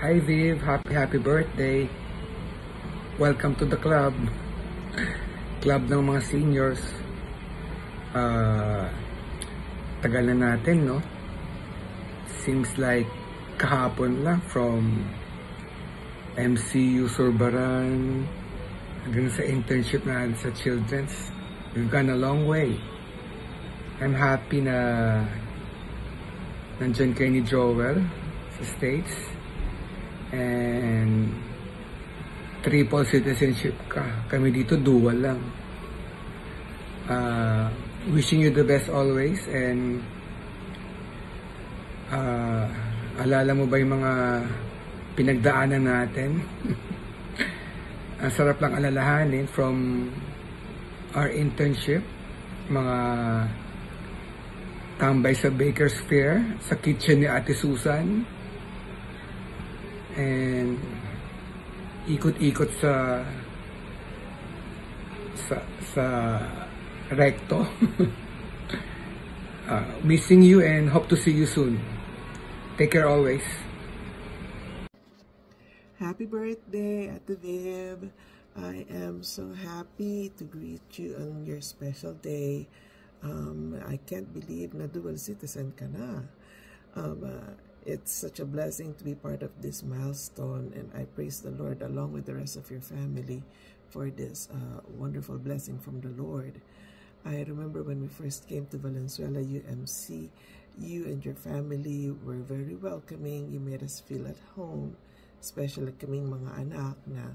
Hi Viv, happy birthday. Welcome to the club. Club ng mga seniors. Tagal na natin, no? Seems like kahapon lang from MCU Surbaran hanggang sa internship na sa Children's. We've gone a long way. I'm happy na nandyan kayo ni Joel sa States. And triple citizenship ka. Kami dito dual lang. Wishing you the best always, and alala mo ba yung mga pinagdaanan natin? Ang sarap lang alalahanin from our internship, mga tambay sa Baker's Fair, sa kitchen ni Ate Susan, and ikot-ikot sa recto. Missing you and hope to see you soon. Take care always. Happy birthday, Ate Viv. I am so happy to greet you on your special day. I can't believe na dual citizen ka na. It's such a blessing to be part of this milestone, and I praise the Lord along with the rest of your family for this wonderful blessing from the Lord. I remember when we first came to Valenzuela UMC, you and your family were very welcoming. You made us feel at home, especially kaming mga anak na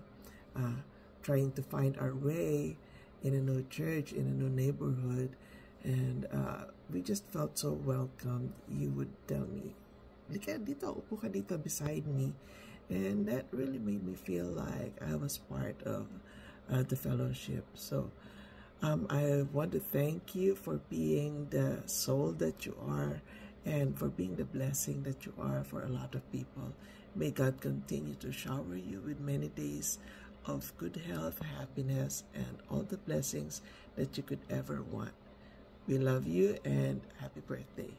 trying to find our way in a new church, in a new neighborhood, and we just felt so welcomed. You would tell me, "Lika dito, upo ka dito beside me," and that really made me feel like I was part of the fellowship. So I want to thank you for being the soul that you are, and for being the blessing that you are for a lot of people. May God continue to shower you with many days of good health, happiness, and all the blessings that you could ever want. We love you, and happy birthday.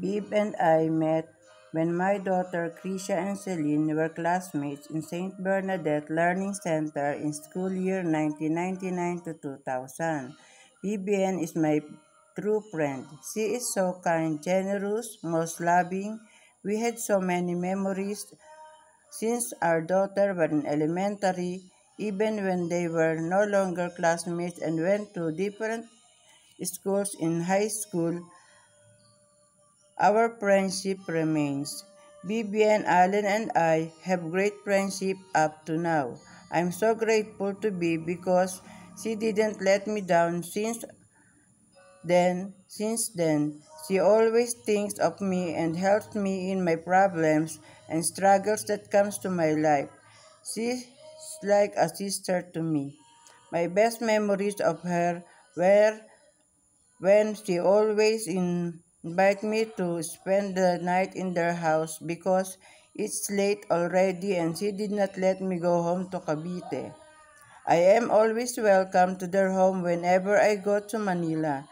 Viv and I met when my daughter Krisha and Celine were classmates in St. Bernadette Learning Center in school year 1999 to 2000. Vivian is my true friend. She is so kind, generous, most loving. We had so many memories since our daughter were in elementary, even when they were no longer classmates and went to different schools in high school. Our friendship remains. Vivian, Allen, and I have great friendship up to now. I'm so grateful to Viv because she didn't let me down since then. She always thinks of me and helps me in my problems and struggles that comes to my life. She's like a sister to me. My best memories of her were when she always invite me to spend the night in their house because it's late already and she did not let me go home to Cavite. I am always welcome to their home whenever I go to Manila.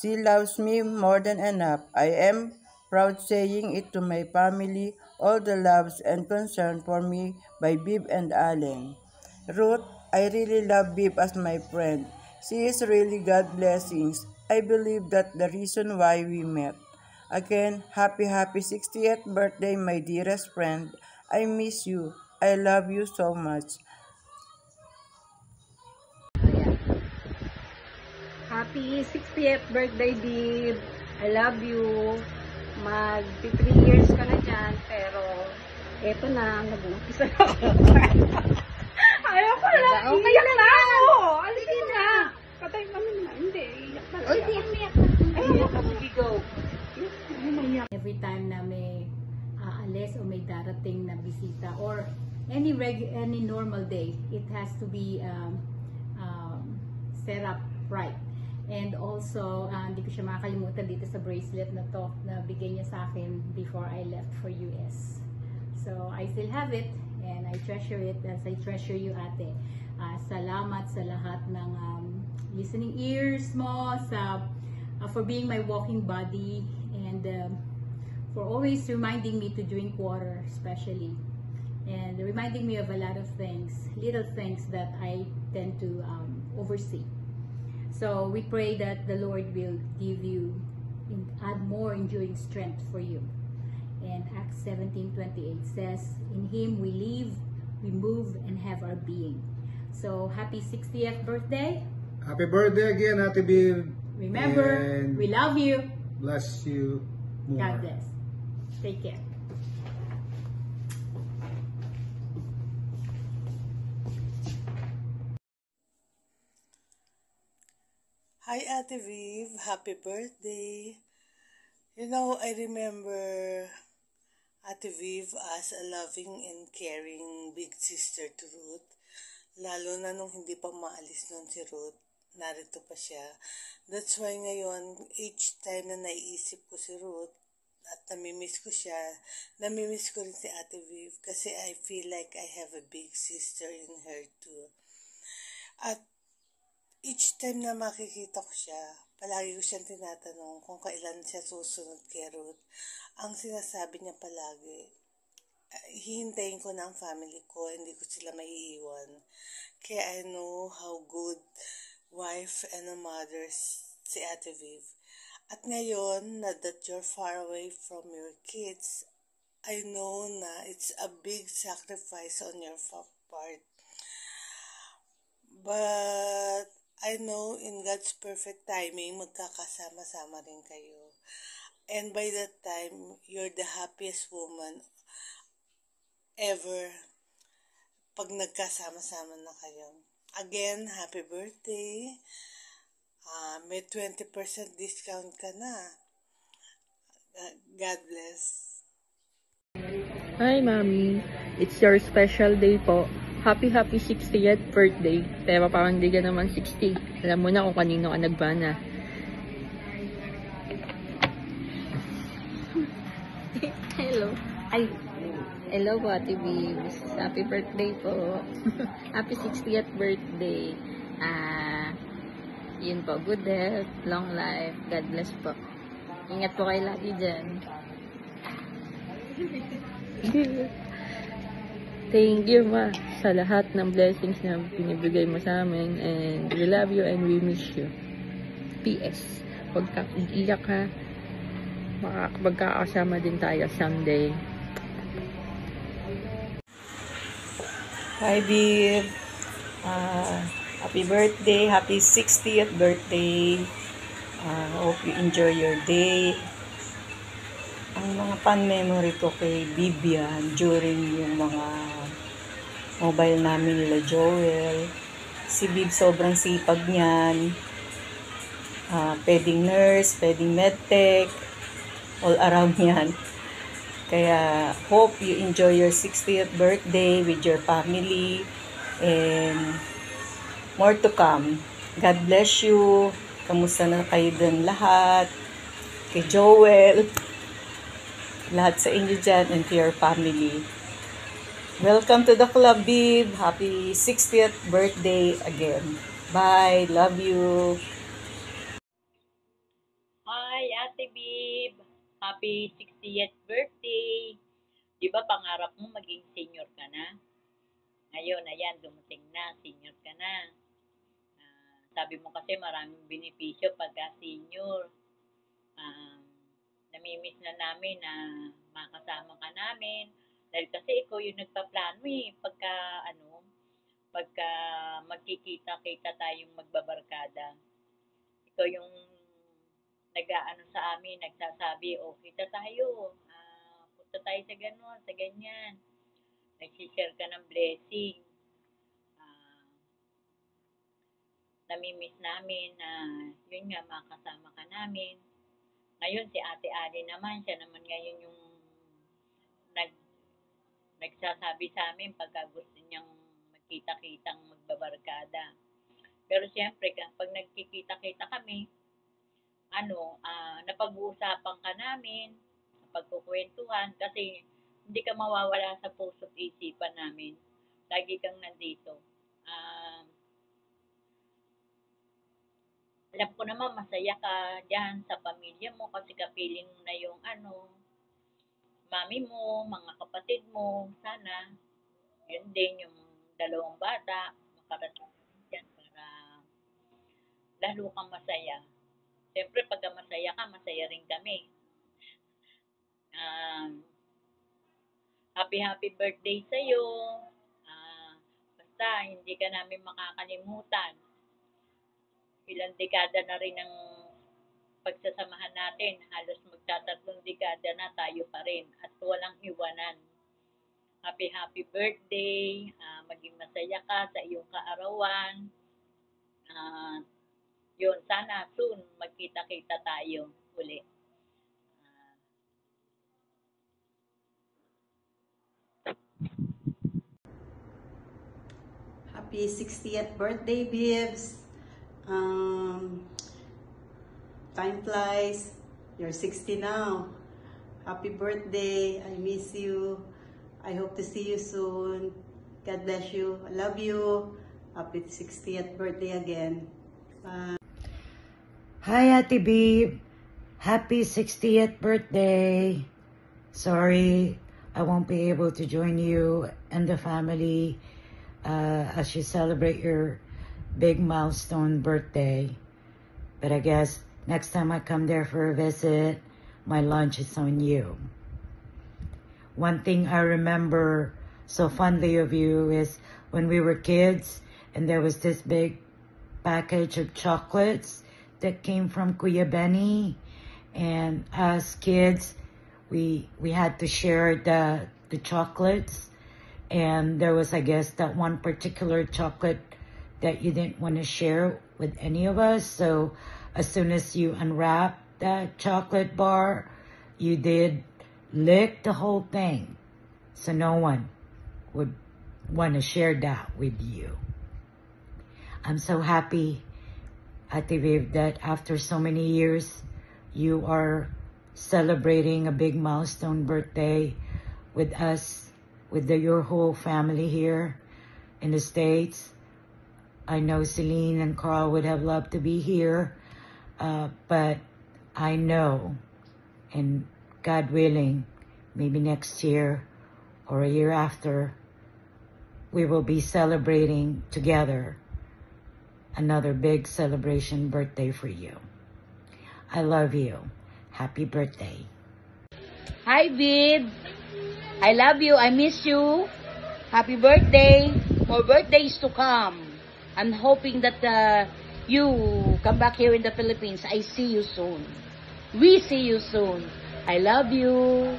She loves me more than enough. I am proud saying it to my family, all the loves and concern for me by Bib and Allen. Ruth, I really love Bib as my friend. She is really God blessings. I believe that the reason why we met. Again, happy 60th birthday, my dearest friend. I miss you. I love you so much. Happy 60th birthday, Dib. I love you. Mag-3 years ka na dyan, pero eto na, nag-uumpisa na ako. Ayaw ko lang, iiyak na ako. Alin na. Patay kami na. Hindi, iiyak na. Uy, di umiyak na. Ayaw ka, go. Every time na may aalis o may darating na bisita or any normal day, it has to be set up right. And also, hindi ko siya makakalimutan dito sa bracelet na to na bigay niya sa akin before I left for US. So, I still have it and I treasure it as I treasure you, ate. Salamat sa lahat ng listening ears mo, for being my walking body, and and for always reminding me to drink water, especially, and reminding me of a lot of things, little things that I tend to oversee. So we pray that the Lord will give you, add more enduring strength for you. And Acts 17:28 says, in Him we live, we move, and have our being. So happy 60th birthday. Happy birthday again, Ate Viv. Remember, And we love you. bless you more. God bless. Take care. Hi Ate Viv, happy birthday. You know, I remember Ate Viv as a loving and caring big sister to Ruth. Lalo na nung hindi pa maalis nun si Ruth, narito pa siya. That's why ngayon, each time na naiisip ko si Ruth at namimiss ko siya, namimiss ko rin si Ate Viv kasi I feel like I have a big sister in her too. At each time na makikita ko siya, palagi ko siyang tinatanong kung kailan siya susunod kay Ruth. Ang sinasabi niya palagi, hihintayin ko na ang family ko, hindi ko sila maiiwan. Kaya I know how good wife and a mother si Ate Viv. At ngayon, na that you're far away from your kids, I know na it's a big sacrifice on your part. But I know in God's perfect timing, magkakasama-sama rin kayo. And by that time, you're the happiest woman ever pag nagkasama-sama na kayo. Again, happy birthday. May 20% discount ka na. God bless. Hi, Mami. It's your special day po. Happy 60th birthday. Pero parang di ka naman 60. Alam mo na kung kanino ka nagbana. Hello. Ay, hello po, Ate Bibs. Happy birthday po. Happy 60th birthday. Yun po. Good health, long life. God bless po. Ingat po kayo lagi dyan. Thank you, Ma, sa lahat ng blessings na binibigay mo sa amin. And we love you and we miss you. P.S. Huwag kang iiyak ha. Magkakasama din tayo someday. Hi, Viv. Happy birthday. Happy 60th birthday. Hope you enjoy your day. Ang mga fun memory ko kay Bibian during yung mga mobile namin nila Joel. Si Bib sobrang sipag niyan. Pwedeng nurse, pwedeng medtech, all around yan. Kaya hope you enjoy your 60th birthday with your family and more to come. God bless you. Kamusta na kayo dun lahat? Kay Joel, lahat sa inyo dyan, and to your family. Welcome to the club, Bib. Happy 60th birthday again. Bye. Love you. Hi, Ate Bib. Happy 60th birthday. Di ba pangarap mo maging senior ka na? Ngayon, ayan, dumating na. Senior ka na. Sabi mo kasi maraming benepisyo pagka senior. Namimiss na namin na makasama ka namin. Dahil kasi ikaw yung nagpaplano pagka magkikita-kita tayong magbabarkada. Ikaw yung nag-aano sa amin, nagsasabi, kita tayo, punta tayo sa ganon, sa ganyan. Nagsishare ka ng blessing. Namimiss namin na yun nga, makasama ka namin. Ngayon, si Ate Ali naman, siya naman ngayon yung nagsasabi sa amin pagka gusto niyang magkita-kitang magbabarkada. Pero siyempre, kapag nagkikita-kita kami, napag-uusapan ka namin, pagkukwentuhan, kasi hindi ka mawawala sa puso't isipan namin. Lagi kang nandito. Alam ko naman masaya ka dyan sa pamilya mo kasi kapiling mo na yung mami mo, mga kapatid mo. Sana, yun din yung dalawang bata, makarating dyan para lalo kang masaya. Siyempre, pagka masaya ka, masaya rin kami. Happy birthday sa'yo. Basta, hindi ka namin makakalimutan. Ilang dekada na rin ang pagsasamahan natin. Halos magtatatlong dekada na tayo pa rin at walang iwanan. Happy birthday. Maging masaya ka sa iyong kaarawan. Yun, sana soon magkita-kita tayo uli. Happy 60th birthday, Bibs. Time flies. You're 60 now. Happy birthday. I miss you. I hope to see you soon. God bless you. I love you. Happy 60th birthday again. Bye. Hi, Ate Bebe. Happy 60th birthday. Sorry, I won't be able to join you and the family as you celebrate your big milestone birthday. But I guess next time I come there for a visit, my lunch is on you. One thing I remember so fondly of you is when we were kids and there was this big package of chocolates that came from Kuya Benny, and as kids we had to share the chocolates, and there was, I guess, that one particular chocolate that you didn't want to share with any of us, so as soon as you unwrapped that chocolate bar, you did lick the whole thing, so no one would want to share that with you. I'm so happy, Ate Viv, that after so many years, you are celebrating a big milestone birthday with us, with your whole family here in the States. I know Celine and Carl would have loved to be here, but I know, and God willing, maybe next year or a year after, we will be celebrating together another big celebration birthday for you. I love you. Happy birthday. Hi, Bib. I love you. I miss you. Happy birthday. More birthdays to come. I'm hoping that you come back here in the Philippines. I see you soon. We see you soon. I love you.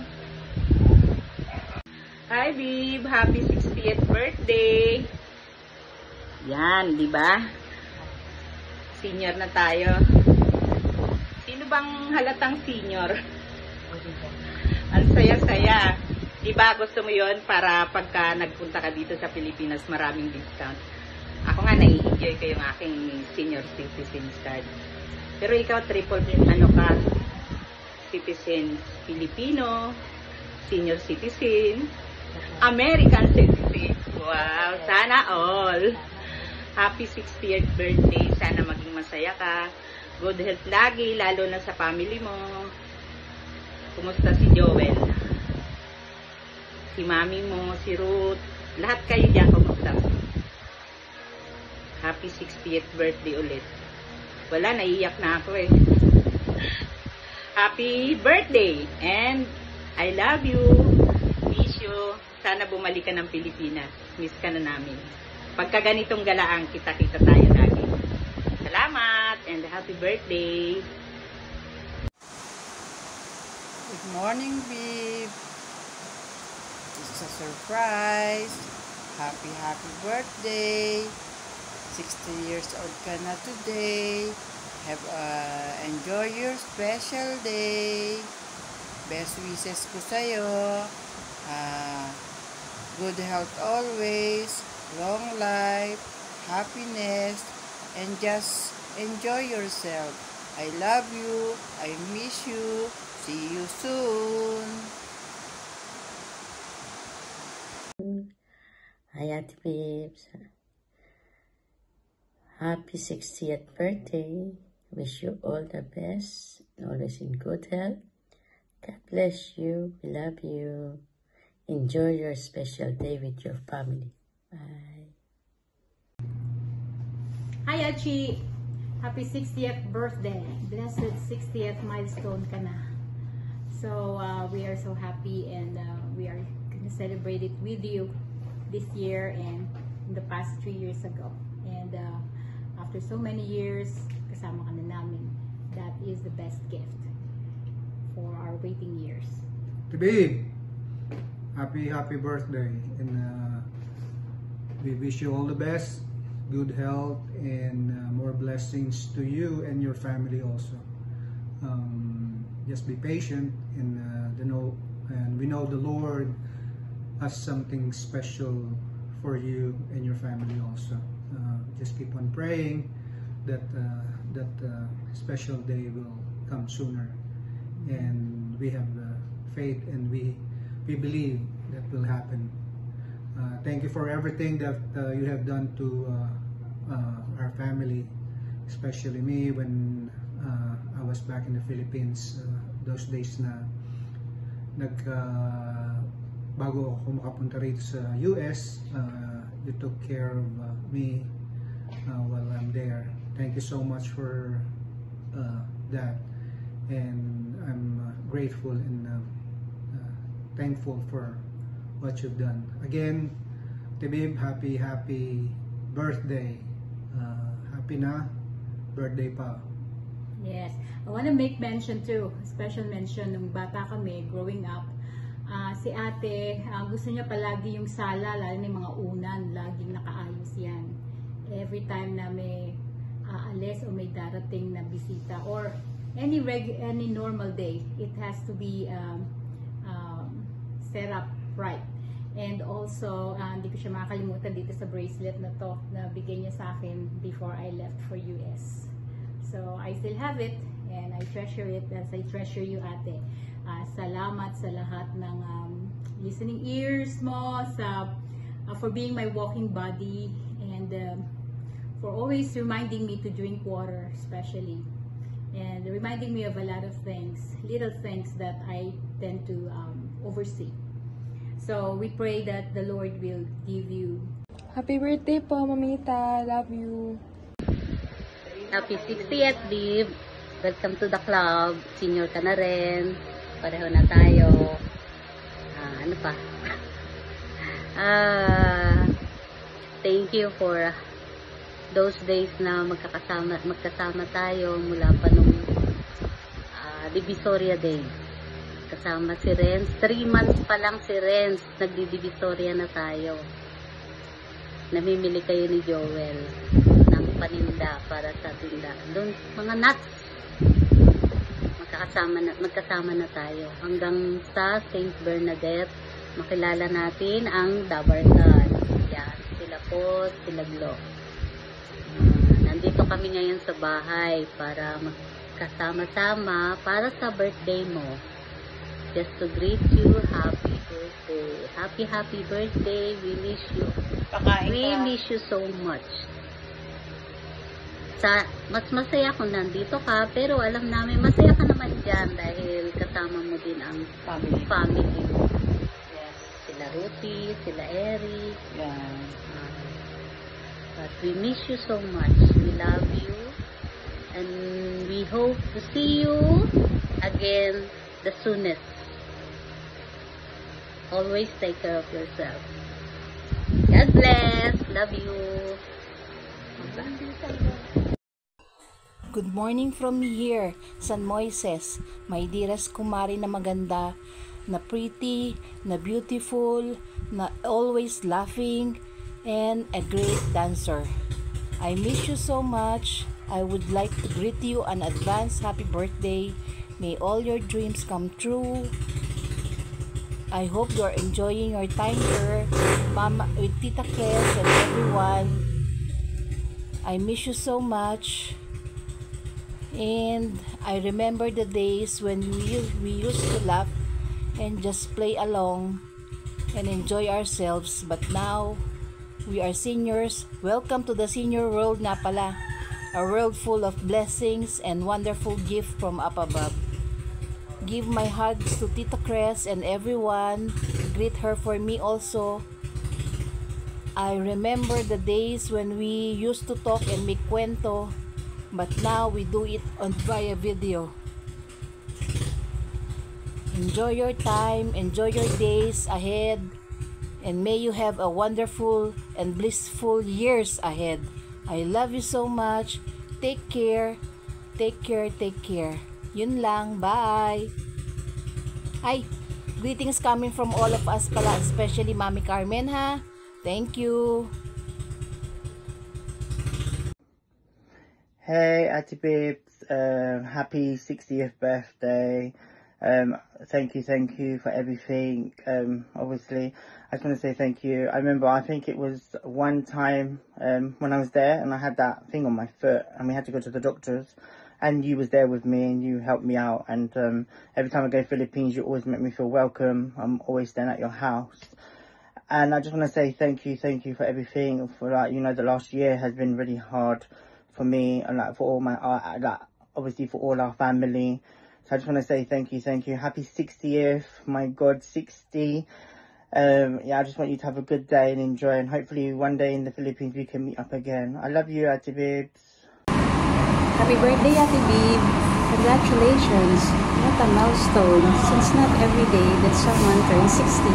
Hi, Bib. Happy 60th birthday. Yan, di ba? Senior na tayo. Sino bang halatang senior? Ang saya-saya. Diba gusto mo yon para pagka nagpunta ka dito sa Pilipinas, maraming discount. Ako nga nai-enjoy ko yung aking senior citizen card. Pero ikaw triple citizen Filipino, senior citizen, American citizen. Wow, sana all. Happy 60th birthday. Sana maging masaya ka. Good health lagi, lalo na sa family mo. Kumusta si Joel? Si mami mo, si Ruth. Lahat kayo dyan, kumusta? Happy 60th birthday ulit. Wala, naiiyak na ako eh. Happy birthday! And I love you. Miss you. Sana bumalik ka ng Pilipinas. Miss ka na namin. Pagka ganitong galaan, kita-kita tayo lagi. Salamat and happy birthday! Good morning, Bib. This is a surprise. Happy birthday. 60 years old ka na today. Enjoy your special day. Best wishes ko sa'yo. Good health always. Long life, happiness, and just enjoy yourself. I love you. I miss you. See you soon. Hi, Ate Babes. Happy 60th birthday. Wish you all the best, always in good health. God bless you. We love you. Enjoy your special day with your family. Bye. Hi, Achi! Happy 60th birthday. Blessed 60th milestone ka na. So, we are so happy and we are going to celebrate it with you this year and in the past 3 years ago. And after so many years, kasama ka na namin. That is the best gift for our waiting years. Babe, happy birthday, and we wish you all the best, good health, and more blessings to you and your family also. Just be patient, and we know the Lord has something special for you and your family also. Just keep on praying that that special day will come sooner, and we have faith and we believe that will happen. Thank you for everything that you have done to our family, especially me when I was back in the Philippines. Those days na bago ako makapunta rito sa US, you took care of me while I'm there. Thank you so much for that, and I'm grateful and thankful for what you've done. Again, Tibib, happy birthday. Happy na birthday pa. Yes. I want to make mention too, special mention, nung bata kami, growing up, si ate, gusto niya palagi yung sala, lalo na yung mga unan, laging nakaayos yan. Every time na may aalis o may darating na bisita or any normal day, it has to be set up right. And also, hindi ko siya makakalimutan dito sa bracelet na to na bigay niya sa akin before I left for US. So, I still have it and I treasure it as I treasure you, ate. Salamat sa lahat ng listening ears mo, for being my walking body, and for always reminding me to drink water, especially. And reminding me of a lot of things, little things that I tend to oversee. So, we pray that the Lord will give you. Happy birthday po, Mamita. Love you. Happy 60th, Bib. Welcome to the club. Senior ka na rin. Pareho na tayo. Ano pa? Thank you for those days na magkasama tayo mula pa nung Divisoria Day. Kasama si Renz. 3 months pa lang si Renz. Nagdi-Divisoria na tayo. Namimili kayo ni Joel ng paninda para sa tinda. Doon, mga nuts. Magkasama na tayo. Hanggang sa St. Bernadette, makilala natin ang Dabarkan. Yan, sila po, sila Glo. Nandito kami ngayon sa bahay para magkasama-sama para sa birthday mo. Just to greet you, happy birthday. Happy birthday. We miss you. We miss you so much. Mas masaya kung nandito ka, pero alam namin masaya ka naman dyan dahil kasama mo din ang family. Yes. Sila Ruthie, sila Eric. Yeah. But we miss you so much. We love you. And we hope to see you again the soonest. Always take care of yourself. God bless. Love you. Good morning from me here, San Moises, my dearest kumari na maganda, na pretty, na beautiful, na always laughing, and a great dancer. I miss you so much. I would like to greet you an advance happy birthday. May all your dreams come true. I hope you're enjoying your time here, Mama, with Tita Kes and everyone. I miss you so much. And I remember the days when we used to laugh and just play along and enjoy ourselves. But now, we are seniors. Welcome to the senior world na pala. a world full of blessings and wonderful gift from up above. Give my hugs to Tita Cres and everyone. Greet her for me also. I remember the days when we used to talk and make cuento, but now we do it via video. Enjoy your time, enjoy your days ahead, and may you have a wonderful and blissful years ahead. I love you so much. Take care. Take care, take care. Yun lang. Bye. Hi. Greetings coming from all of us pala, especially Mami Carmen ha. Thank you. Hey, Ate Bibs, happy 60th birthday. Thank you for everything. Obviously, I just want to say thank you. I remember, I think it was one time when I was there and I had that thing on my foot and we had to go to the doctors and you was there with me and you helped me out. And every time I go to the Philippines, you always make me feel welcome. I'm always staying at your house. And I just want to say thank you for everything. For like, you know, the last year has been really hard for me and like for all my like obviously for all our family. So I just want to say thank you. Happy 60th, my God, 60. Yeah, I just want you to have a good day and enjoy, and hopefully one day in the Philippines we can meet up again. I love you, Ate Bibs. Happy birthday, Ate Bib. Congratulations. What a milestone, since not every day that someone turns 60.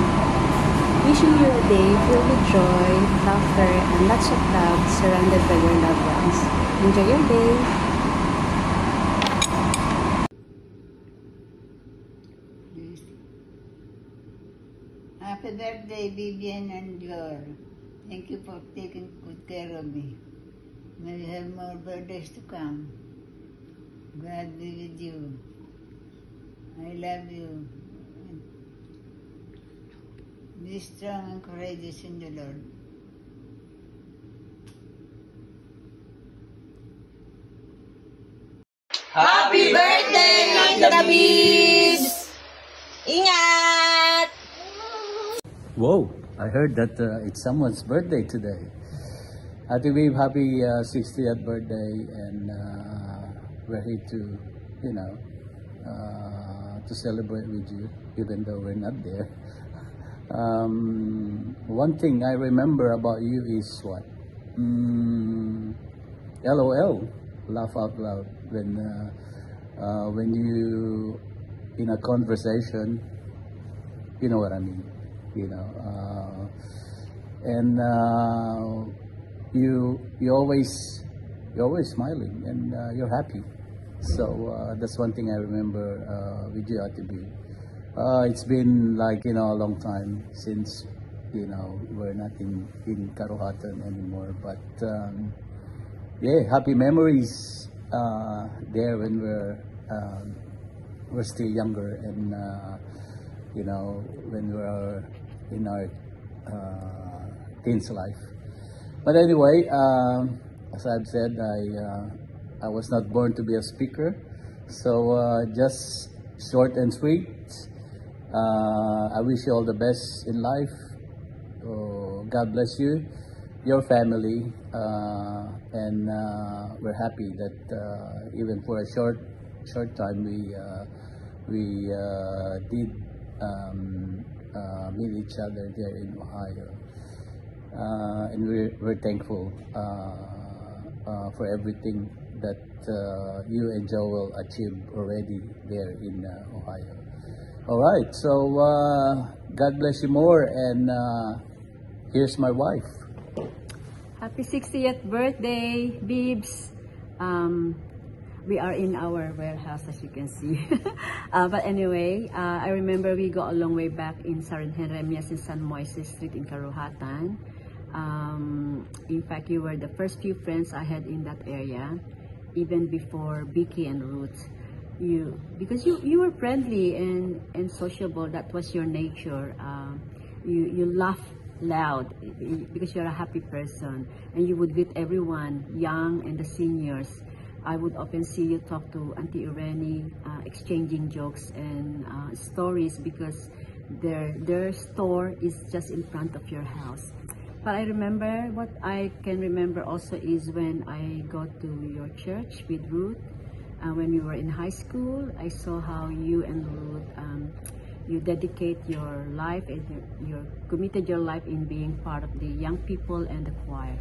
Wishing you a day filled with joy, laughter, and lots of love surrounded by your loved ones. Enjoy your day. Happy birthday, Vivian and Jor. Thank you for taking good care of me. May you have more birthdays to come. God be with you. I love you. Be strong and courageous in the Lord. Happy birthday, Tita Bibs! Ingat! Whoa, I heard that it's someone's birthday today. Ate Bib, happy 60th birthday, and we're here to, you know, to celebrate with you, even though we're not there. One thing I remember about you is what? LOL, laugh out loud, when you in a conversation, you know what I mean, you know, and you're always smiling and you're happy. So that's one thing I remember with you, Ate Bib. It's been like, you know, a long time since, you know, we're not in Karuhatan anymore, but yeah, happy memories there when we're still younger, and you know, when we're in our teens life. But anyway, as I've said, I was not born to be a speaker, so just short and sweet. I wish you all the best in life. God bless you, your family, and we're happy that even for a short time we did meet each other there in Ohio, and we're thankful for everything that you and Joel achieved already there in Ohio. All right, so God bless you more, and here's my wife. Happy 60th birthday, Bibs. We are in our warehouse, as you can see. But anyway, I remember we go a long way back in San Jeremias in San Moises Street in Karuhatan. In fact, you were the first few friends I had in that area, even before Vicky and Ruth. Because you were friendly and sociable. That was your nature. You laugh loud because you're a happy person, and you would greet everyone, young and the seniors. I would often see you talk to Auntie Irene, exchanging jokes and stories, because their store is just in front of your house. But I remember, what I can remember also is when I go to your church with Ruth. When we were in high school, I saw how you and Ruth, you dedicate your life and you committed your life in being part of the young people and the choir.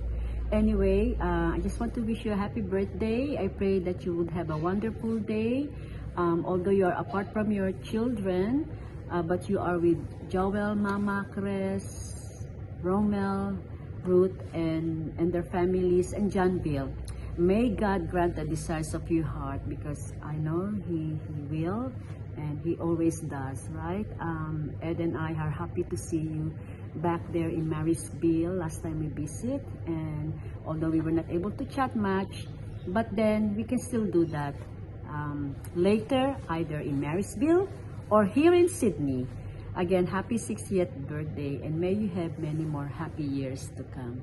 Anyway, I just want to wish you a happy birthday. I pray that you would have a wonderful day. Although you are apart from your children, but you are with Joel, Mama, Chris, Romel, Ruth, and their families, and John Bill. May God grant the desires of your heart, because I know He will, and He always does, right? Ed and I are happy to see you back there in Marysville last time we visit, and although we were not able to chat much, but then we can still do that later, either in Marysville or here in Sydney. Again, happy 60th birthday, and may you have many more happy years to come.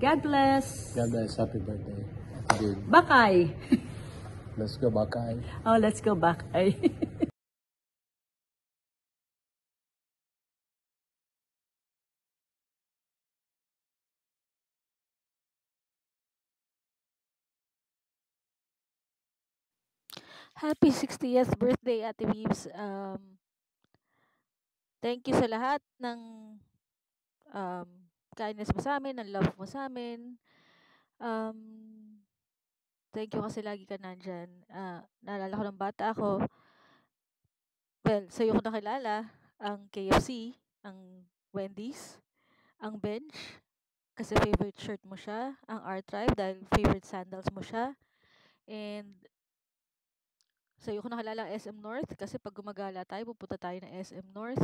God bless. God bless. Happy birthday. Bakay. Let's go Bakay. Oh, let's go Bakay. Happy 60th birthday, Ate Weaves. Thank you sa lahat ng um, kindness mo sa amin, ng love mo sa amin. Thank you kasi lagi ka nandyan. Naalala ko ng bata ako. Well, sa'yo ko nakilala ang KFC, ang Wendy's, ang Bench, kasi favorite shirt mo siya, ang R-Tribe dahil favorite sandals mo siya, and sa'yo ko nakilala ang SM North kasi pag gumagala tayo, pupunta tayo ng SM North.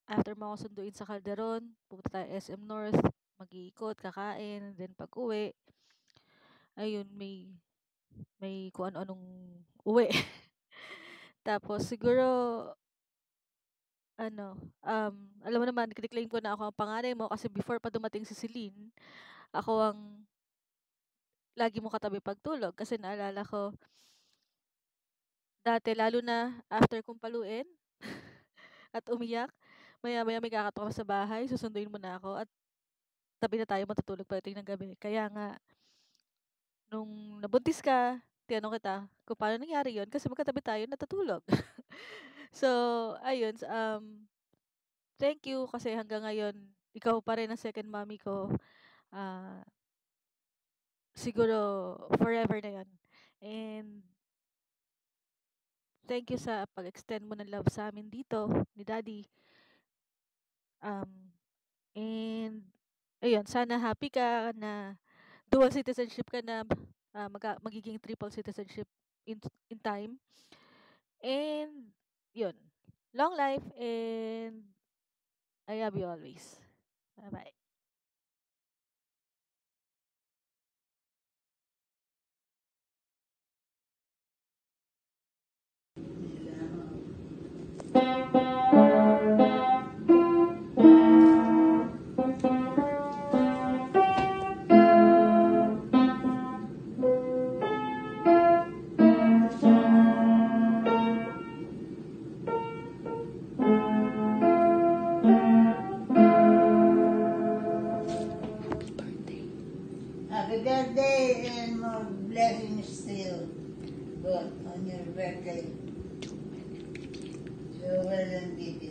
After mo ako sunduin sa Calderon, pupunta tayo SM North, mag-iikot, kakain, then pag uwi, ayun, may kung ano-anong uwi. Tapos siguro, alam mo naman, claim ko na ako ang panganay mo kasi before pa dumating si Celine, ako ang lagi mo katabi pagtulog kasi naalala ko, dati, lalo na after kong paluin at umiyak, maya-maya may kakatok sa bahay, susunduin mo na ako at tabi na tayo matutulog pagdating ng gabi. Kaya nga, nung nabuntis ka, tinanong kita kung paano nangyari yon kasi magkatabi tayo natutulog. So, ayun, thank you kasi hanggang ngayon, ikaw pa rin ang second mommy ko. Siguro, forever na yon. And, thank you sa pag-extend mo ng love sa amin dito ni Daddy. And ayun, sana happy ka na dual citizenship ka na, magiging triple citizenship in time. And yun, long life and I love you always. Bye-bye. Happy birthday and more blessings still, God, on your birthday. So well and Bibi.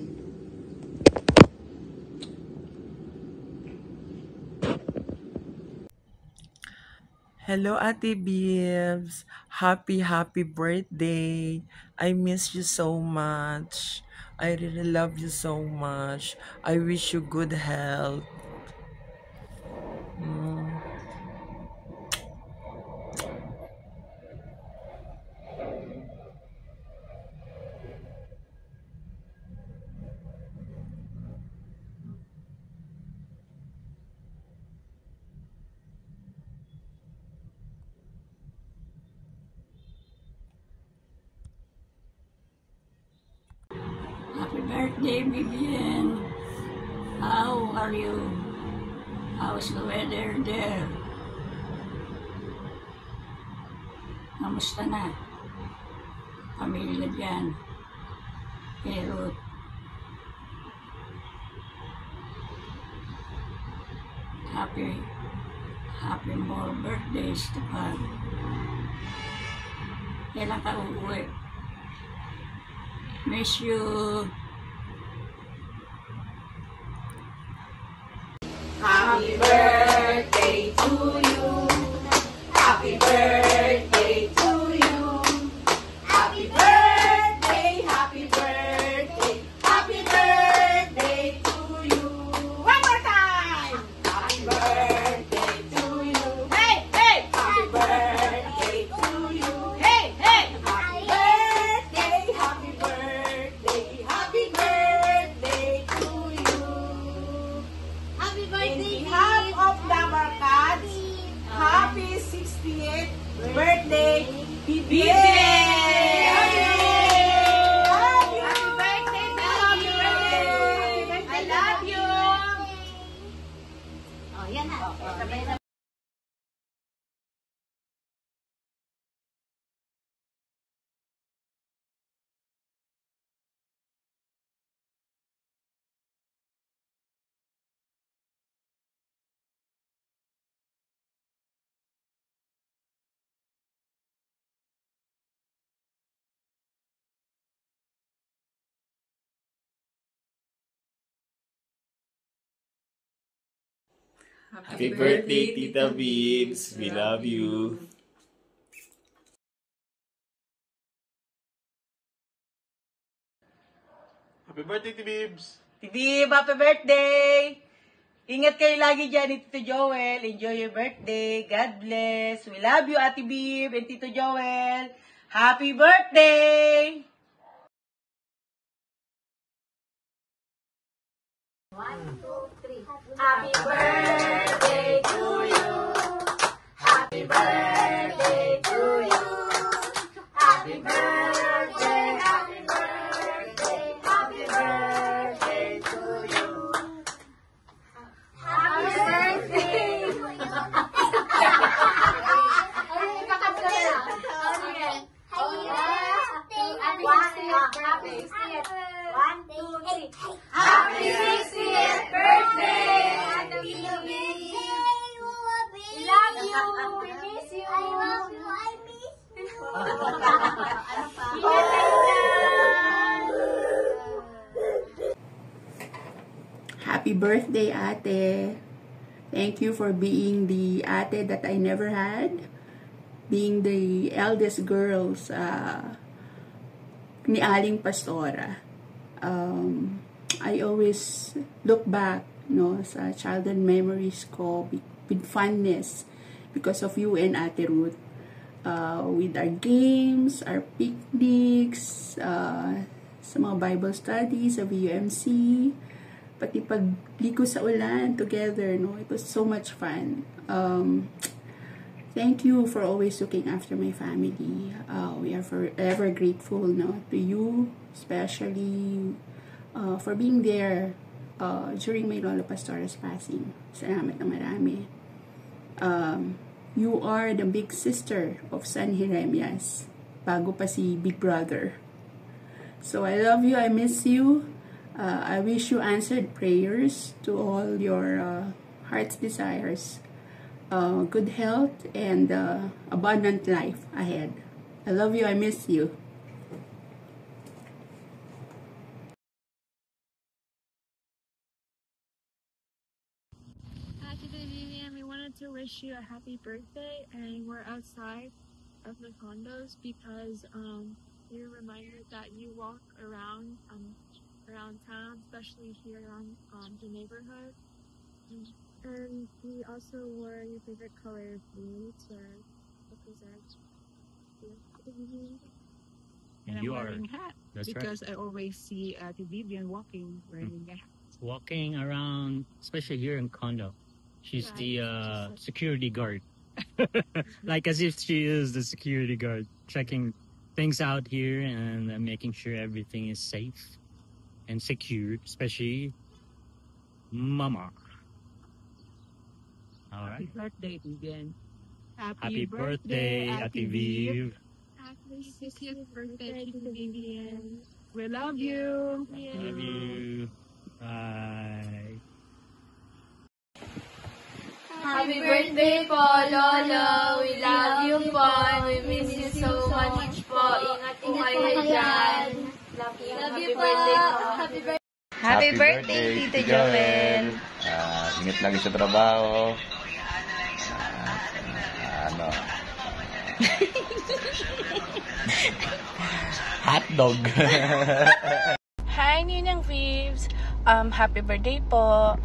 Hello, Ate Bibs. Happy birthday. I miss you so much. I really love you so much. I wish you good health. Happy birthday, Vivian. How are you? How's the weather there? Kamusta na? Pamilya dyan. Pero, happy more birthdays to come. Kailan ka uuwi? Miss you. Happy birthday to you. Happy birthday to you. Happy birthday, happy birthday, happy birthday to you. One more time. Happy birthday to you. Hey, hey. Happy birthday to you. Hey, hey. Happy birthday, happy birthday, happy birthday to you. Happy birthday. In behalf of Dabar Cats, happy 60th birthday, Bibian! Happy birthday, Bibian! I love you! Oh, yan na. Happy birthday, Tita Bibs. We love you. Happy birthday, Tita Bibs. Tibib, happy birthday! Ingat kayo lagi dyan ni Tito Joel. Enjoy your birthday. God bless. We love you, Ate Bib and Tito Joel. Happy birthday! 1, 2, 3. Happy birthday to you. Happy birthday to you. Happy birthday, happy birthday, happy birthday to you. Happy birthday! One, two, three. Happy 60th birthday! We love you! We miss you! I love you! I miss you! Happy birthday, Ate. Thank you for being the ate that I never had. Being the eldest girls ni Aling Pastora. I always look back sa childhood memories ko with fondness because of you and Ate Ruth. With our games, our picnics, sa mga Bible studies sa VUMC, pati pagligo sa ulan together, it was so much fun. Thank you for always looking after my family. We are forever grateful to you, especially for being there during my Lolo Pastora's passing. Salamat na marami. You are the big sister of San Jeremias, bago pa si Big Brother. So I love you, I miss you. I wish you answered prayers to all your heart's desires. Good health and abundant life ahead. I love you, I miss you. Happy birthday, and we wanted to wish you a happy birthday, and we're outside of the condos because we're reminded that you walk around town, especially here around the neighborhood. And we also wore your favorite color blue to represent you. And I'm you wearing are. a hat That's because right. I always see Vivian walking wearing a hat. Walking around, especially here in condo. She's Right. the Just like- security guard. Like as if she is the security guard, checking things out here and making sure everything is safe and secure, especially Mama. All Happy right. birthday, Vivian. Happy birthday, Ate Viv. Happy 60th birthday to Vivian. We love you. Love you. Bye. Happy birthday po, Lolo. We love you po. We miss you so much po. Ingat po kayo dyan. Love you po. Happy birthday. Happy birthday, Tito Joel. Ingat lagi sa trabaho. Hotdog. Hi, Ninang Vibes. Happy birthday po.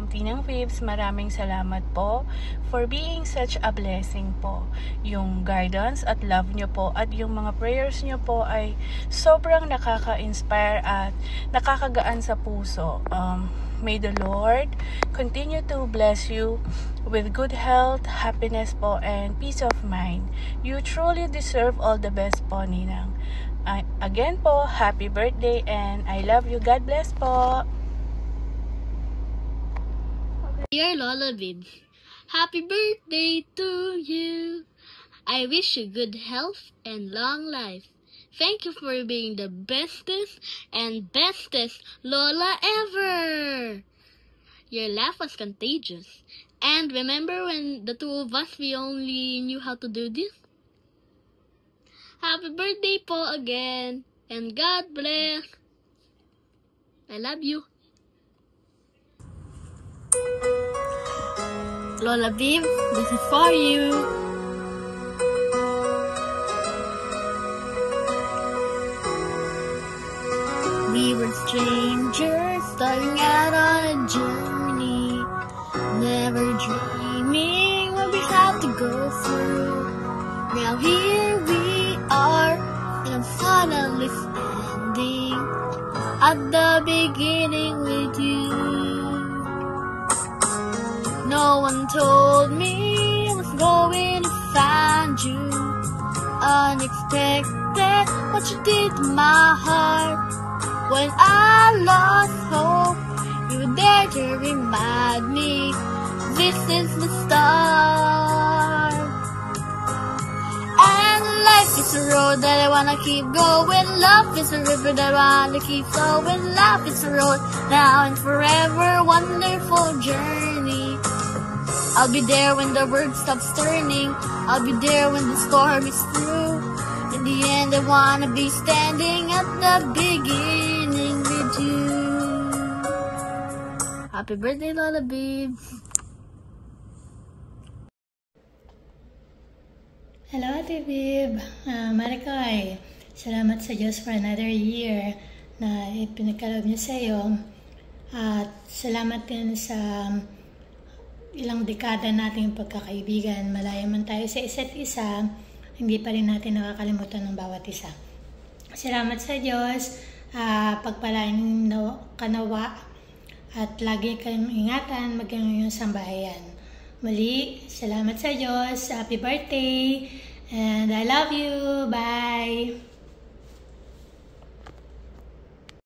Tinang Vibes, maraming salamat po for being such a blessing po. Yung guidance at love nyo po at yung mga prayers nyo po ay sobrang nakaka-inspire at nakakagaan sa puso. May the Lord continue to bless you with good health, happiness po, and peace of mind. You truly deserve all the best po, Ninang. Again po, happy birthday and I love you. God bless po. Dear Lola Bibs, happy birthday to you. I wish you good health and long life. Thank you for being the bestest and bestest Lola ever. Your laugh was contagious. And remember when the two of us, we only knew how to do this? Happy birthday po again. And God bless. I love you. Lola Bib, this is for you. We were strangers starting out on a journey, never dreaming what we have to go through. Now here we are, and I'm finally standing at the beginning with you. No one told me I was going to find you. Unexpected what you did to my heart. When I lost hope, you were there to remind me this is the start. And life is a road that I wanna keep going. Love is a river that I wanna keep flowing. Love is a road now and forever, wonderful journey. I'll be there when the world stops turning. I'll be there when the storm is through. In the end, I wanna be standing at the beginning with you. Happy birthday, Lola Bib. Hello, Ate Bib. Marikoy, salamat sa Diyos for another year na ipinagkaloob niya sa iyo. At salamat din sa ilang dekada nating pagkakaibigan. Malayo man tayo sa isa't isa, hindi pa rin natin nakakalimutan ng bawat isa. Salamat sa Diyos, pagpalain ka nawa at lagi kayong ingatan maging iyong sambahayan. Muli, salamat sa Diyos, happy birthday, and I love you, bye!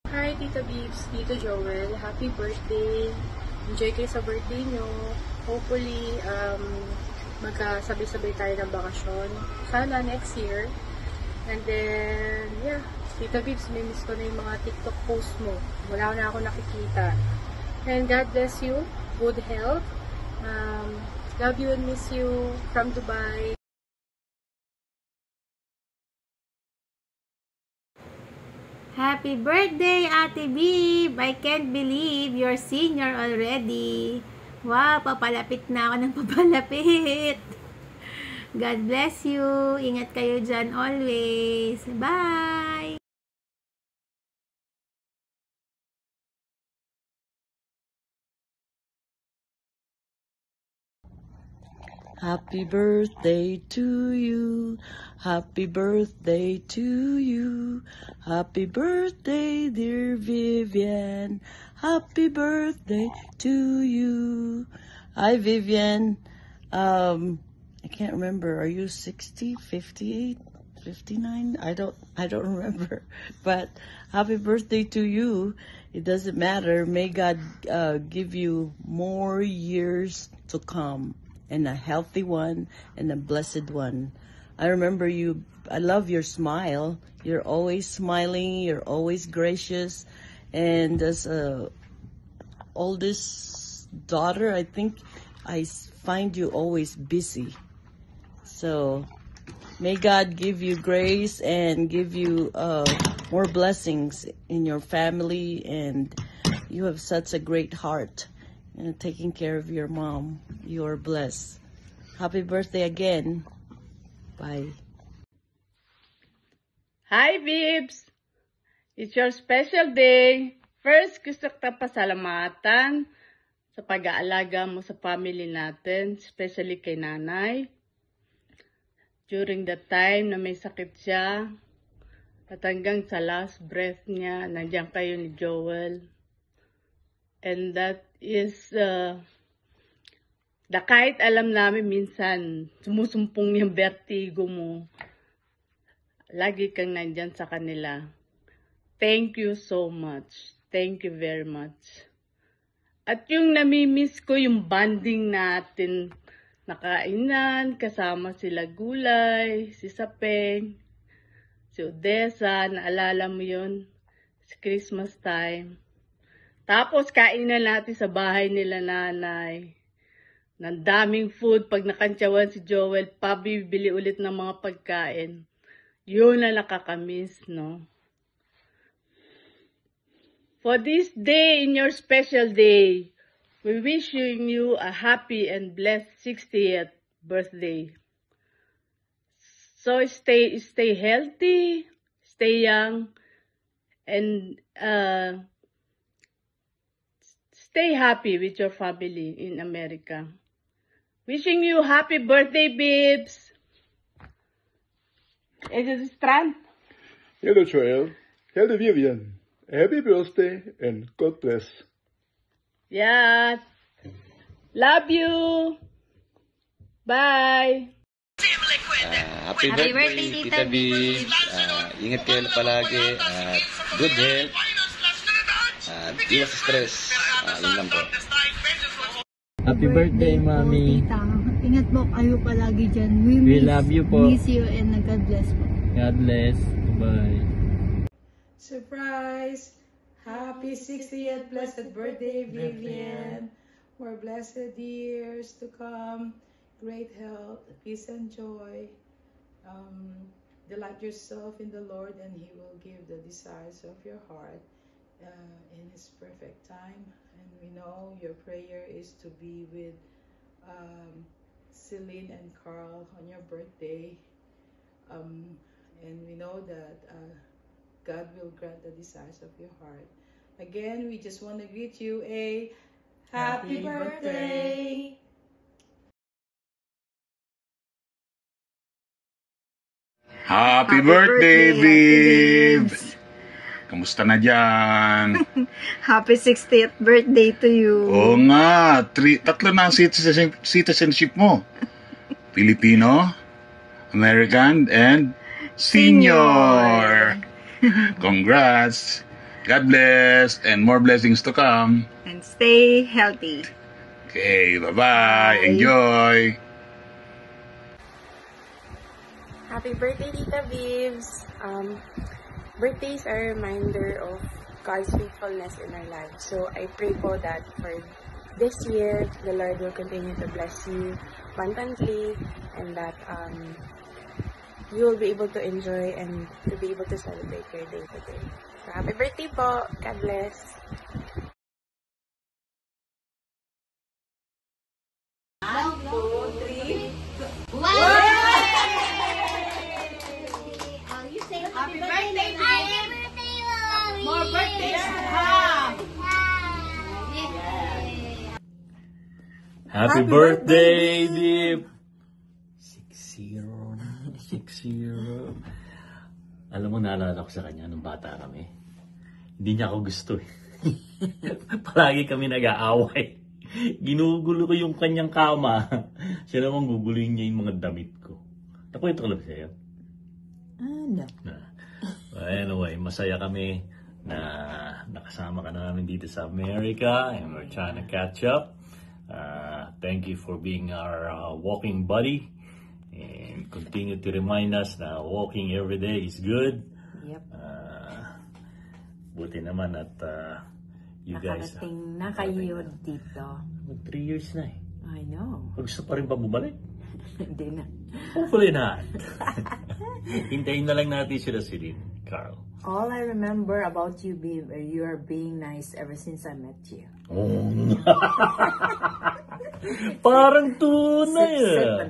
Hi, Tita Bibs, Tito Joel, happy birthday! Enjoy kayo sa birthday nyo. Hopefully, magkasabay-sabay tayo ng bakasyon. Sana next year. And then, yeah. Tita Bibs, may miss ko na yung mga TikTok post mo. Wala na ako nakikita. And God bless you. Good health. Love you and miss you from Dubai. Happy birthday, Ate Bib! I can't believe you're senior already. Wow, papalapit na ako ng papalapit. God bless you. Ingat kayo dyan always. Bye! Happy birthday to you. Happy birthday to you. Happy birthday, dear Vivian. Happy birthday to you. Hi, Vivian. I can't remember. Are you 60, 58, 59? I don't remember. But happy birthday to you. It doesn't matter. May God give you more years to come, and a healthy one and a blessed one. I remember you. I love your smile. You're always smiling. You're always gracious. And as a oldest daughter, I think I find you always busy. So may God give you grace and give you more blessings in your family, and you have such a great heart and taking care of your mom. You are blessed. Happy birthday again. Bye. Hi, Bibs! It's your special day. First, gusto kita pasalamatan sa pag-aalaga mo sa family natin, especially kay nanay. During the time na may sakit siya, at hanggang sa last breath niya, nandiyan kayo ni Joel. And that is, kahit alam namin minsan, sumusumpong yung vertigo mo, lagi kang nandyan sa kanila. Thank you so much. Thank you very much. At yung namimiss ko, yung bonding natin, nakainan, kasama sila Gulay, si Sapeng, si Odessa, naalala mo yun, sa Christmas time. Tapos kainan natin sa bahay nila nanay. Nang daming food, pag nakantsawan si Joel, pabibili ulit ng mga pagkain. Yun na nakakamiss, no? For this day, in your special day, we wish you a happy and blessed 60th birthday. So stay healthy, stay young, and stay happy with your family in America. Wishing you happy birthday, Bibs! Is it Strand? Hello, Joel. Hello, Vivian. Happy birthday and God bless. Yeah. Love you. Bye. Happy birthday, Tita Bibs. Ingat kayo palagi at good health. At iwas stress. Yun lang po. Happy birthday, Mami. Ingat po kayo palagi dyan. We love you po. Miss you and God bless po. God bless. Bye. Surprise! Happy 60th blessed birthday, Vivian. More blessed years to come. Great health, peace and joy. Delight yourself in the Lord, and He will give the desires of your heart in His perfect time. And we know your prayer is to be with Celine and Carl on your birthday. And we know that God will grant the desires of your heart. Again, we just want to greet you a happy birthday. Happy birthday, Bibs! Kamusta na dyan? Happy 60th birthday to you. Oo nga, tatlo na ang citizenship mo. Filipino, American, and Senior. Congrats. God bless and more blessings to come. And stay healthy. Okay, bye-bye. Enjoy. Happy birthday, Tita Bibs. Birthdays are a reminder of God's faithfulness in our lives. So I pray for that for this year, the Lord will continue to bless you abundantly, and that you will be able to enjoy and to be able to celebrate your day today. So happy birthday po. God bless. One, two, three. Happy birthday, Bib! More birthdays to come! Happy birthday, Bib! 60. Alam mo, naalala ko sa kanya nung bata kami. Hindi niya ako gusto eh. Palagi kami nag-aaway. Ginugulo ko yung kanyang kama. Siya naman guguluhin niya yung mga damit ko. Nakwento ko lang sa'yo. No. Anyway, masaya kami na nakasama ka namin dito sa America, and we're trying to catch up. Thank you for being our walking buddy, and continue to remind us na walking every day is good. Yep. Buti naman at you guys nakarating na kayo dito. 3 years na eh. I know. Gusto pa rin ba bumalik? Hindi na. Hopefully not. Hintayin na lang natin sila si Carl. All I remember about you, babe, you are being nice ever since I met you. Oh. Parang tunay ah.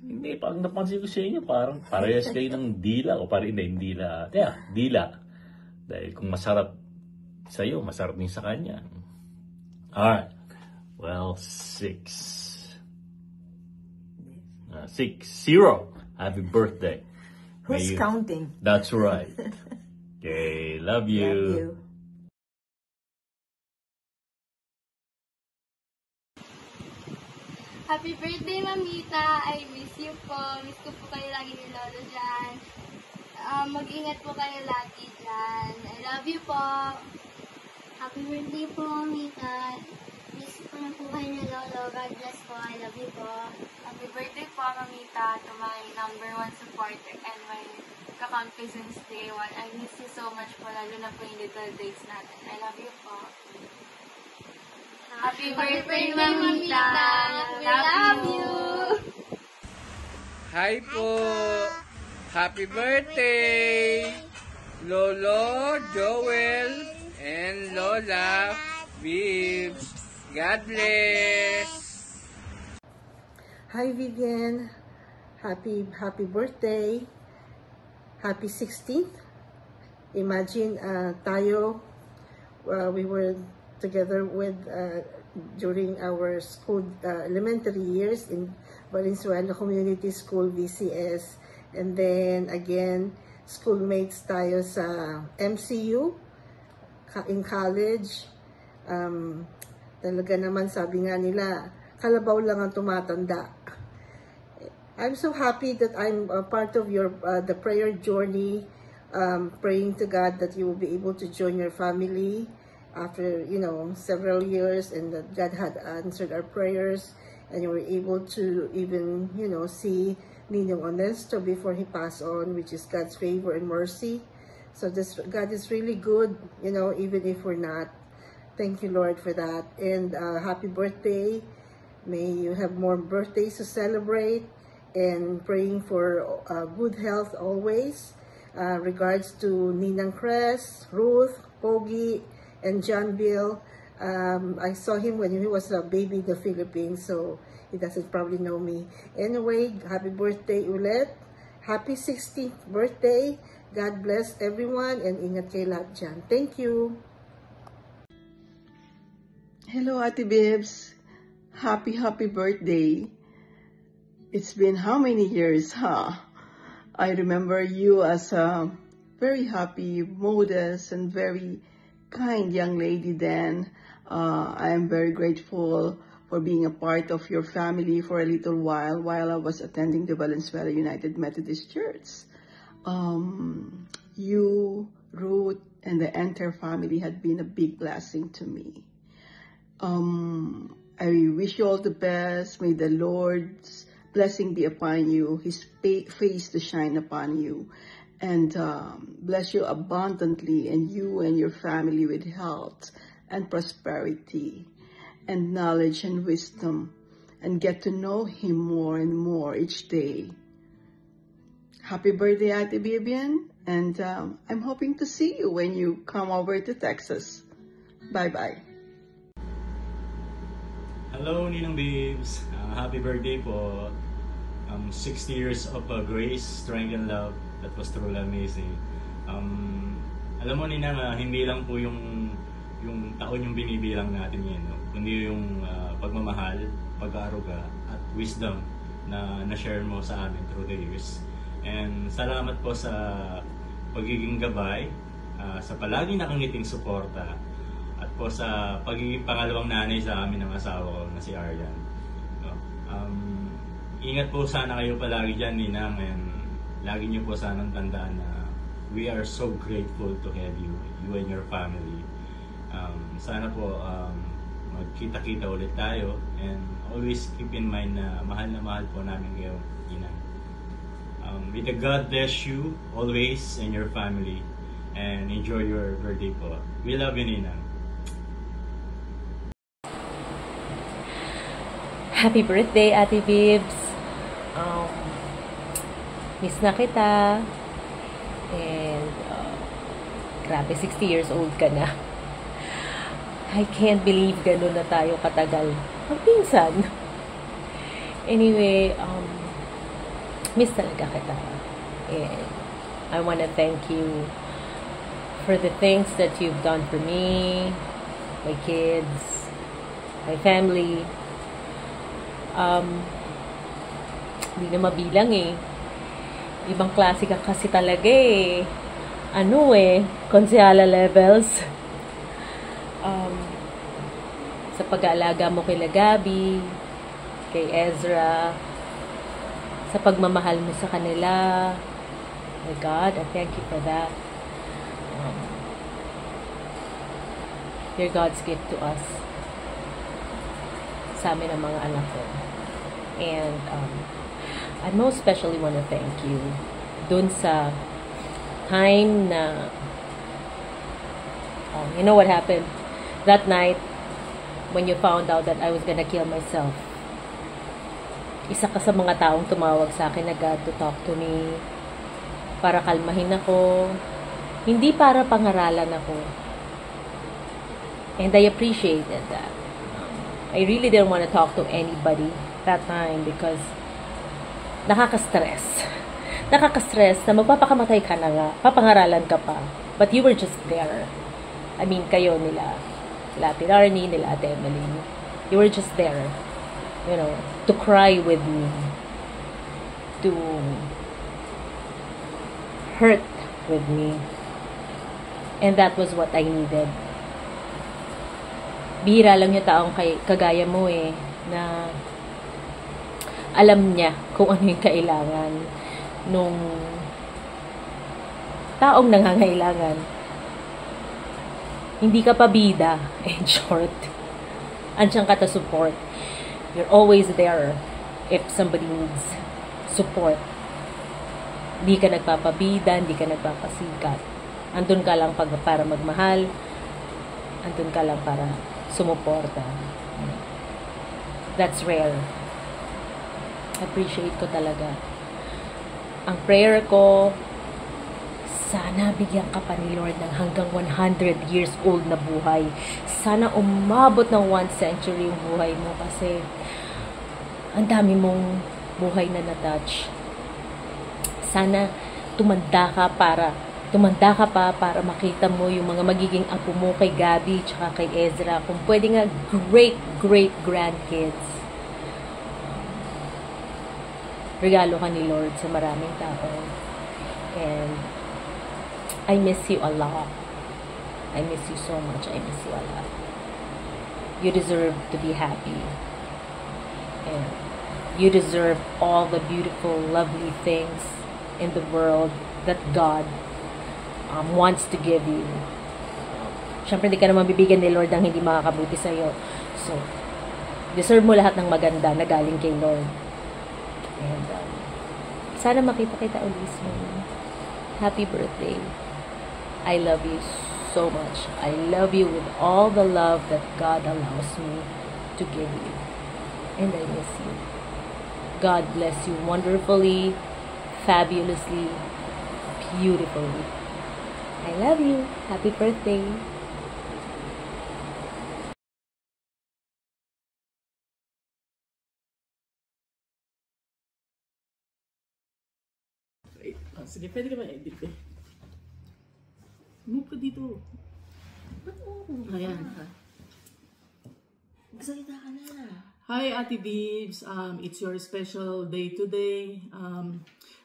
Hindi, parang napansin ko sa inyo, parang parehas kayo ng dila o parang hindi dila. Dila. Dahil kung masarap sa iyo, masarap din sa kanya. Alright. Well, 6-0. Happy birthday. Who's counting? That's right. Okay, love you. Love you. Happy birthday, Mamita! I miss you po. Miss ko po kayo lagi ni Lolo dyan. Mag-ingat po kayo lagi dyan. I love you po. Happy birthday po, Mamita. Miss ko na po kayo ni Lolo. God bless po. I love you po. Happy birthday po, Mamita, to my #1 supporter and my kakampi since day 1. I miss you so much po, lalo na po yung little days natin. I love you po. Happy birthday, Mamita! Love you! Hi po! Happy birthday! Lolo, Joel, and Lola, Bibs. God bless! Hi Vivian! Happy birthday! Happy 16th! Imagine tayo, we were together with during our school elementary years in Valenzuela Community School, VCS, and then again schoolmates tayo sa MCU in college. Talaga naman, sabi nga nila, kalabaw lang ang tumatanda. I'm so happy that I'm a part of your the prayer journey, praying to God that you will be able to join your family after, several years, and that God had answered our prayers, and you were able to even, see Ninong Onesto before he passed on, which is God's favor and mercy. So God is really good, even if we're not. Thank you, Lord, for that. And happy birthday. May you have more birthdays to celebrate, and praying for good health always. Regards to Ninang Cress, Ruth, Pogi, and John Bill. I saw him when he was a baby in the Philippines, so he doesn't probably know me. Anyway, happy birthday ulit. Happy 16th birthday. God bless everyone, and ingat kayo lahat dyan. Thank you. Hello, Ate Bibs. Happy birthday. It's been how many years, huh? I remember you as a very happy, modest, and very kind young lady then. I am very grateful for being a part of your family for a little while I was attending the Valenzuela United Methodist Church. You, Ruth, and the entire family had been a big blessing to me. I wish you all the best. May the Lord's blessing be upon you, His face to shine upon you, and bless you abundantly, and you and your family with health and prosperity and knowledge and wisdom, and get to know Him more and more each day. Happy birthday, Ate Vivian, and I'm hoping to see you when you come over to Texas. Bye-bye. Hello, Ninang Babes. Happy birthday po. 60 years of grace, strength, and love. That was truly amazing. Alam mo, Ninang, hindi lang po yung taon yung binibilang natin yan, no? Kundi yung pagmamahal, pag-aaruga, at wisdom na na-share mo sa amin through the years. And salamat po sa pagiging gabay, sa palaging nakangiting suporta, at po sa pagiging pangalawang nanay sa amin ng asawa ko na si Aryan. No? Ingat po sana kayo palagi dyan, Ninang, and lagi niyo po sanang tandaan na we are so grateful to have you and your family. Sana po magkita-kita ulit tayo, and always keep in mind na mahal po namin kayo, Ninang. May the God bless you always and your family, and enjoy your birthday po. We love you, Ninang. Happy birthday, Ate Bibs. Miss na kita. And, grabe, 60 years old ka na. I can't believe gano'n na tayo katagal. Magpinsan. Anyway, miss talaga kita. And I want to thank you for the things that you've done for me, my kids, my family. Hindi na mabilang eh. Ibang klase ka kasi talaga eh. Konsehala levels. Sa pag-aalaga mo kay Gabi, kay Ezra, sa pagmamahal mo sa kanila. My God, I thank you for that. You're God's gift to us. Sa amin ang mga anak ko. And I most especially want to thank you dun sa time na you know what happened that night when you found out that I was gonna kill myself. Isa ka sa mga taong tumawag sa akin na God to talk to me para kalmahin ako, hindi para pangaralan ako. And I appreciated that. I really didn't want to talk to anybody that time because nakaka-stress. Nakaka-stress na magpapakamatay ka na nga, papangaralan ka pa. But you were just there. I mean, kayo nila Ate Darnie, nila Ate Emily. You were just there, you know, to cry with me, to hurt with me. And that was what I needed. Bihira lang yung taong kagaya mo eh, na alam niya kung ano yung kailangan nung taong nangangailangan. Hindi ka pabida, in short. Andiyan ka to support. You're always there if somebody needs support. Hindi ka nagpapabida, hindi ka nagpapasikat. Andun ka lang para magmahal. Andun ka lang para sumuporta. That's rare. Appreciate ko talaga. Ang prayer ko, sana bigyan ka pa ni Lord ng hanggang 100 years old na buhay. Sana umabot ng 1 century yung buhay mo kasi ang dami mong buhay na na-touch. Sana tumanda ka pa para makita mo yung mga magiging apo mo kay Gabi tsaka kay Ezra. Kung pwede nga great grandkids. Regalo ka ni Lord sa maraming tao. And I miss you a lot. I miss you so much. I miss you a lot. You deserve to be happy. And you deserve all the beautiful, lovely things in the world that God wants to give you. Siyempre, hindi ka naman bibigyan ni Lord ang hindi makakabuti sa'yo. So, deserve mo lahat ng maganda na galing kay Lord. And sana makita kita ulit soon. Happy birthday. I love you so much. I love you with all the love that God allows me to give you. And I miss you. God bless you wonderfully, fabulously, beautifully. I love you. Happy birthday. Sige, pwede ka ba edit eh? Move ka dito. Ayan. Magsalita ka na. Hi, Ate Bibs. It's your special day today.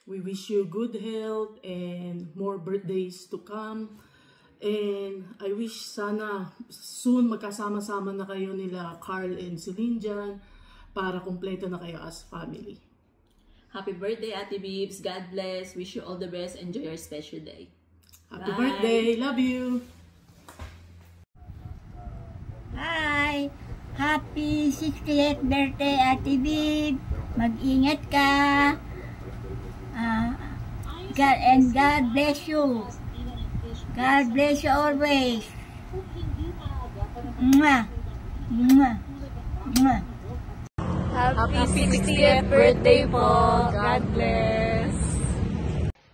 We wish you good health and more birthdays to come. And I wish sana soon magkasama-sama na kayo nila Carl and Celine dyan para kumpleto na kayo as family. Happy birthday, Ate Bibs. God bless. Wish you all the best. Enjoy your special day. Happy birthday. Love you. Hi. Happy 68th birthday, Ate Bib. Mag-ingat ka. God bless you. God bless you always. Mwah. Mwah. Mwah. Happy 60th birthday po. God bless.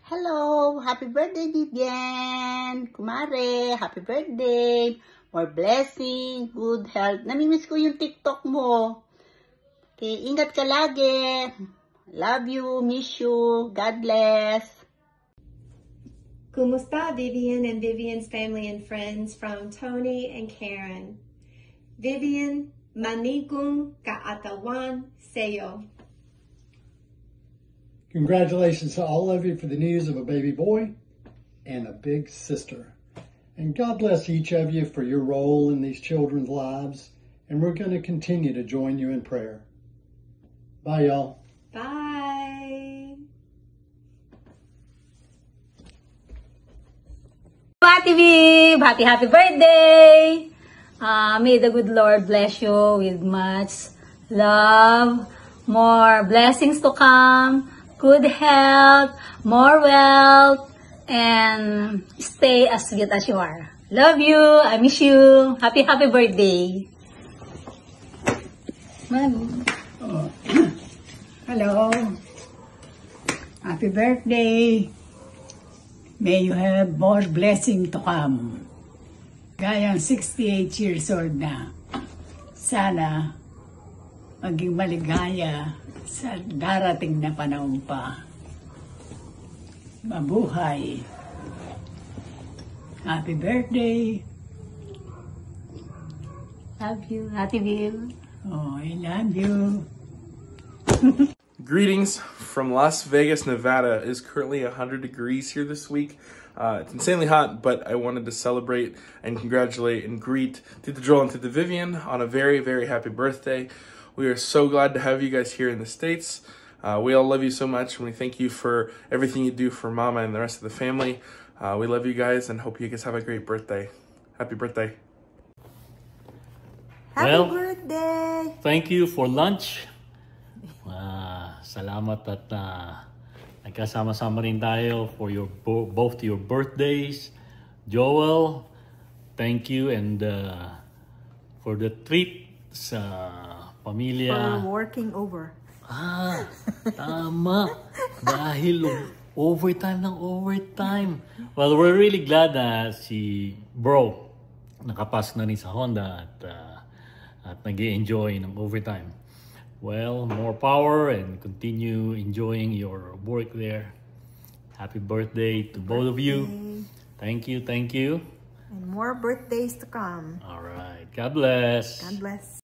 Hello! Happy birthday, Vivian! Kumare, happy birthday! More blessing, good health. Namimiss ko yung TikTok mo. Okay, ingat ka lagi. Love you, miss you. God bless. Kumusta, Vivian and Vivian's family and friends from Tony and Karen. Vivian, manigong kaatawan seyo. Congratulations to all of you for the news of a baby boy and a big sister. And God bless each of you for your role in these children's lives. And we're going to continue to join you in prayer. Bye, y'all. Bye. Ate Viv, happy birthday! May the good Lord bless you with much love, more blessings to come, good health, more wealth, and stay as sweet as you are. Love you. I miss you. Happy birthday. Hello. Happy birthday. May you have more blessing to come. Gayang 68 years old na. Sana maging maligaya sa darating na panahon pa. Mabuhay. Happy birthday. Love you. Ate Viv. Oh, I love you. Greetings from Las Vegas, Nevada. It is currently 100 degrees here this week. It's insanely hot, but I wanted to celebrate and congratulate and greet Tita Joel and Tita Vivian on a very, very happy birthday. We are so glad to have you guys here in the States. We all love you so much, and we thank you for everything you do for Mama and the rest of the family. We love you guys and hope you guys have a great birthday. Happy birthday. Happy birthday! Thank you for lunch. Salamat at nagkasama-sama rin tayo for your both your birthdays. Joel, thank you, and for the treat sa pamilya. For working over. Tama. Dahil overtime ng overtime. Well, we're really glad na si Bro nakapasok na rin sa Honda at nag-i-enjoy ng overtime. Well, more power and continue enjoying your work there. Happy birthday to both of you. Thank you, thank you. And more birthdays to come. All right. God bless. God bless.